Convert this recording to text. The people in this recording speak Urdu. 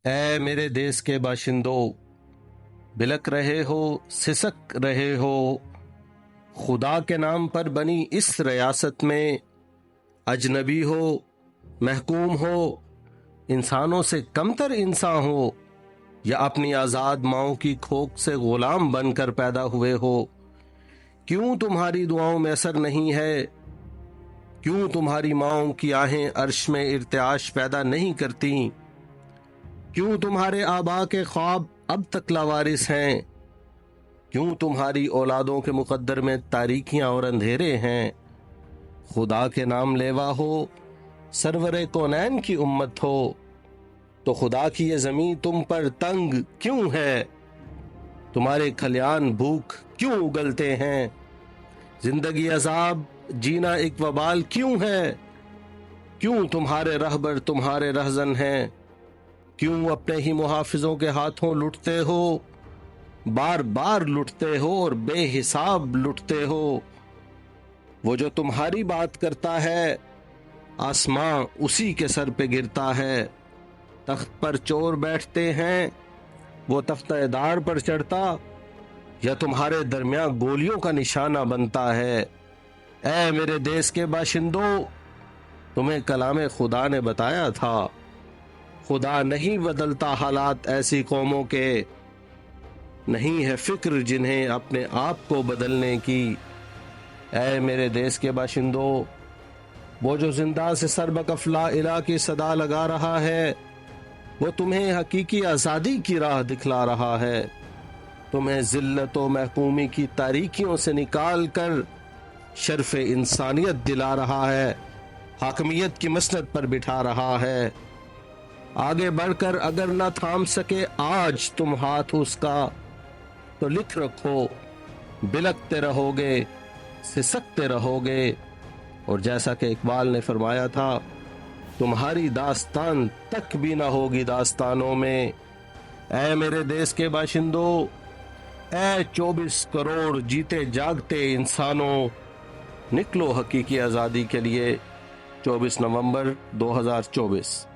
اے میرے دیس کے باشندوں، بلک رہے ہو، سسک رہے ہو، خدا کے نام پر بنی اس ریاست میں اجنبی ہو، محکوم ہو، انسانوں سے کمتر انسان ہو، یا اپنی آزاد ماؤں کی کھوک سے غلام بن کر پیدا ہوئے ہو، کیوں تمہاری دعاؤں میں اثر نہیں ہے؟ کیوں تمہاری ماؤں کی آہیں عرش میں ارتعاش پیدا نہیں کرتی؟ کیوں تمہارے آبا کے خواب اب تک لاوارث ہیں؟ کیوں تمہاری اولادوں کے مقدر میں تاریکیاں اور اندھیرے ہیں؟ خدا کے نام لیوا ہو، سرور کونین کی امت ہو، تو خدا کی یہ زمین تم پر تنگ کیوں ہے؟ تمہارے کھلیان بھوک کیوں اگلتے ہیں؟ زندگی عذاب، جینا ایک وبال کیوں ہے؟ کیوں تمہارے رہبر تمہارے رہزن ہیں؟ کیوں اپنے ہی محافظوں کے ہاتھوں لٹتے ہو؟ بار بار لٹتے ہو اور بے حساب لٹتے ہو۔ وہ جو تمہاری بات کرتا ہے، آسماں اسی کے سر پہ گرتا ہے۔ تخت پر چور بیٹھتے ہیں، وہ تختہ دار پر چڑھتا یا تمہارے درمیان گولیوں کا نشانہ بنتا ہے۔ اے میرے دیس کے باشندوں، تمہیں کلام خدا نے بتایا تھا، خدا نہیں بدلتا حالات ایسی قوموں کے، نہیں ہے فکر جنہیں اپنے آپ کو بدلنے کی۔ اے میرے دیس کے باشندوں، وہ جو زندہ سے سربکف لا الہ کی صدا لگا رہا ہے، وہ تمہیں حقیقی آزادی کی راہ دکھلا رہا ہے، تمہیں ذلت و محکومی کی تاریکیوں سے نکال کر شرف انسانیت دلا رہا ہے، حاکمیت کی مسند پر بٹھا رہا ہے۔ آگے بڑھ کر اگر نہ تھام سکے آج تم ہاتھ اس کا، تو لکھ رکھو، بلکتے رہو گے، سسکتے رہو گے، اور جیسا کہ اقبال نے فرمایا تھا، تمہاری داستان تک بھی نہ ہوگی داستانوں میں۔ اے میرے دیس کے باشندوں، اے 24 کروڑ جیتے جاگتے انسانوں، نکلو حقیقی آزادی کے لیے۔ 24 نومبر 2024۔